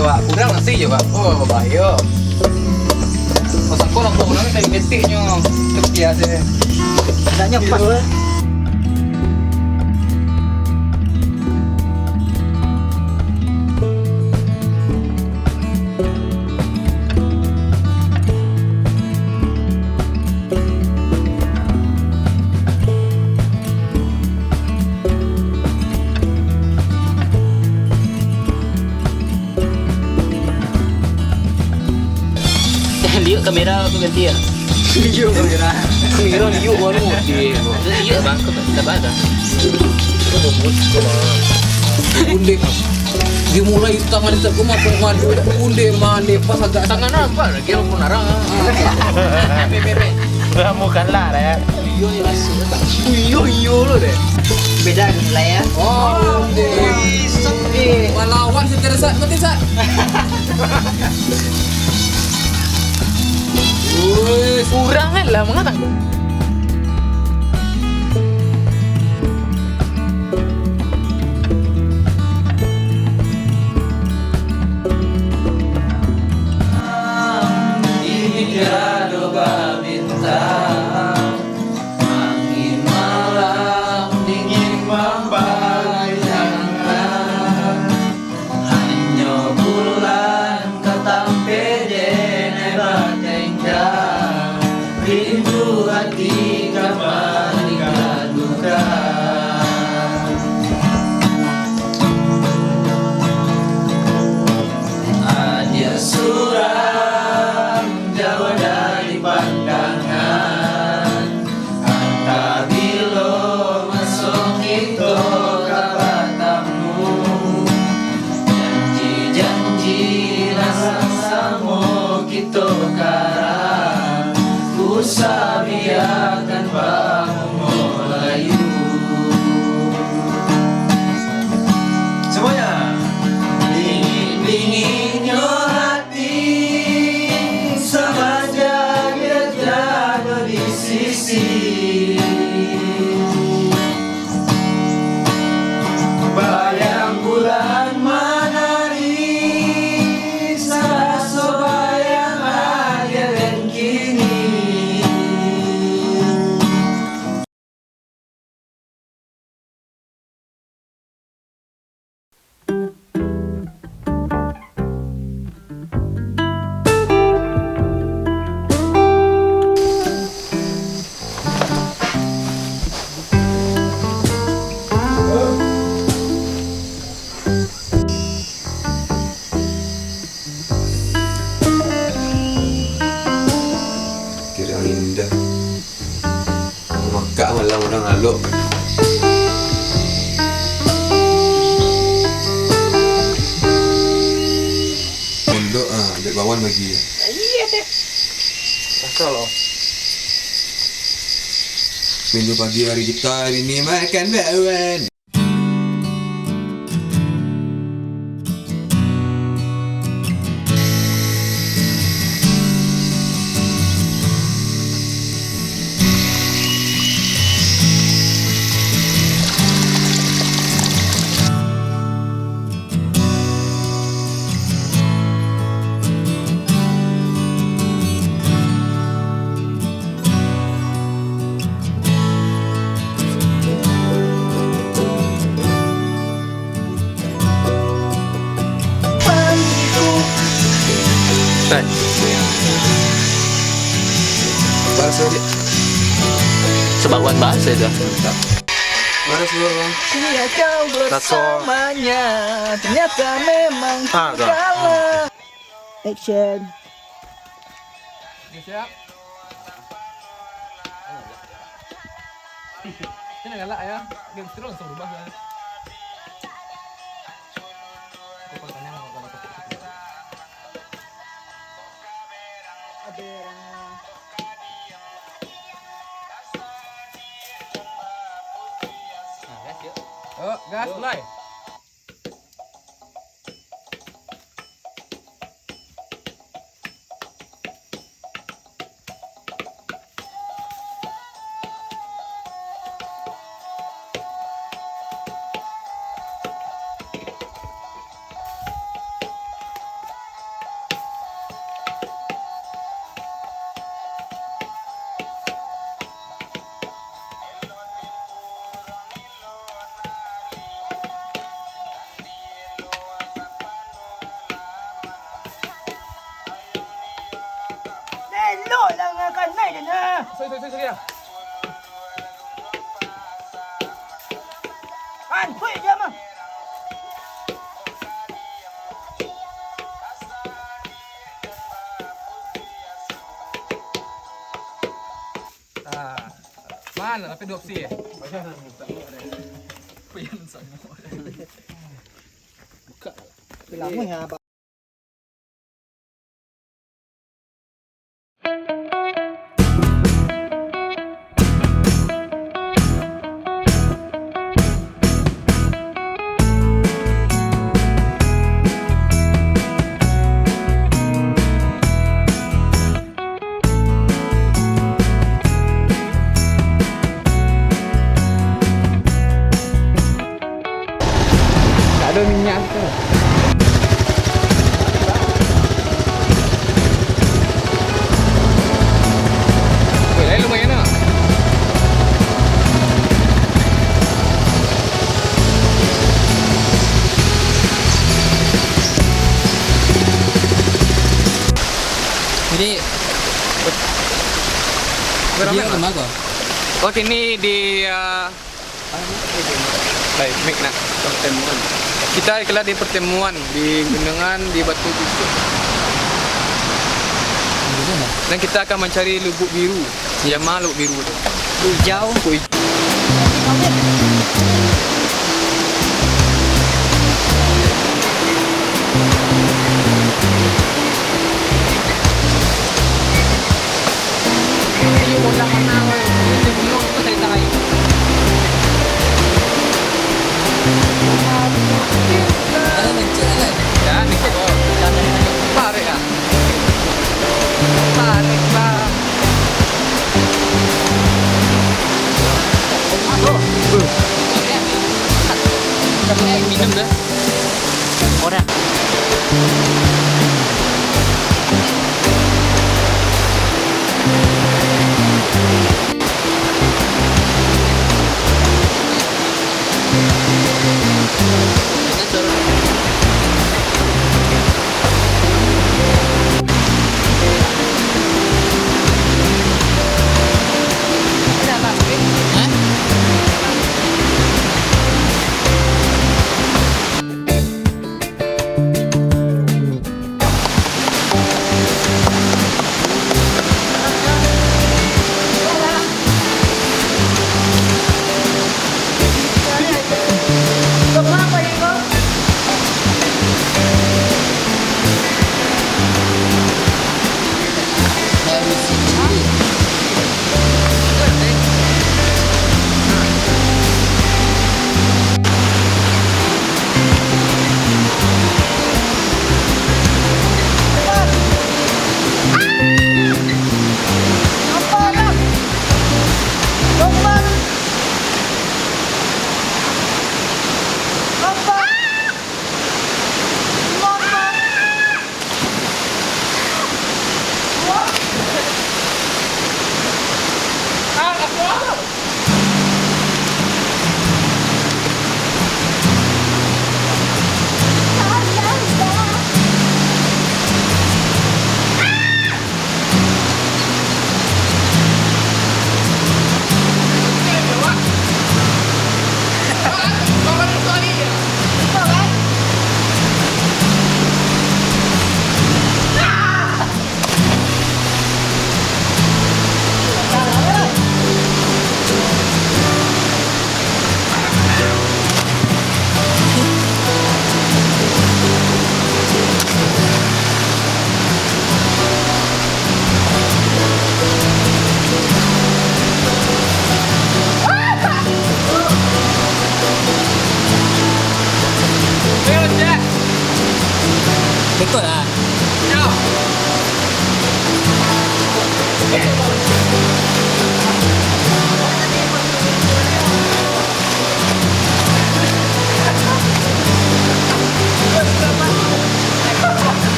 Pak. Kurang nasi ya, Pak. Oh, bahaya. Pasang kolong orang kayak metiknya. Sekian deh. Enggaknya pas. Liuk kamera aku ganti ya. Liuk kamera. Kira liuk baru di. Liuk bang, kau tak ada. Unde. Dimulai tangan itu aku masuk mandi. Unde mandi pas agak Tangan apa? Lagi aku narang. Bebe. Ramukanlah ya. iyo lo deh. Beda nilai ya. Oh, unde. Malawan secara sak, mati sak. Kurang lah mengatakan. Maka malah orang ngaluk. Pondok ambil bawang lagi ya. Iya deh. Kalau Minggu pagi hari kita hari ini makan bakwan. Bahasa dia. sebawan bahasa itu. Mana suara? Iya kau bersamanya. Ternyata memang kalah. Action. Siap. Ini galak ya. Game terus langsung berubah ya. Oh, gas mulai. Sorry ya. Mana? Tapi 2 opsi ya? Pian semua. Bilangmu ya, Pak. Ada minyak tu. Weh, lumayan lah. Jadi Berapa? dia kemana kok? Oh, kini di baik, mik nak pertemuan. Kita kelar di pertemuan di Gunungan di Batu Busuk. Dan kita akan mencari lubuk biru. Yang mana lubuk biru tu? Hijau. Ada mencet kan? Ya, ni kok. Tarik ah. Tarik lah. Minum dah. Orang. Betul lah.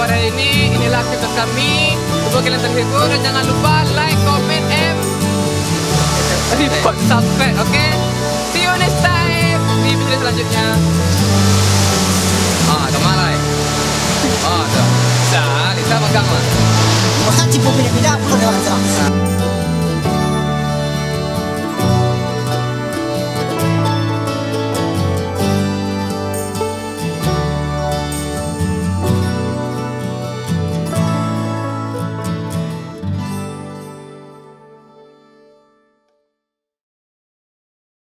pada hari ini. Inilah aktivitas kami. Semoga kalian terhibur dan jangan lupa like, comment, and subscribe. Oke? See you next time di video selanjutnya. Kemalai. Dah. Bisa megang lah. Wah, cipu pindah-pindah, pulau dewasa.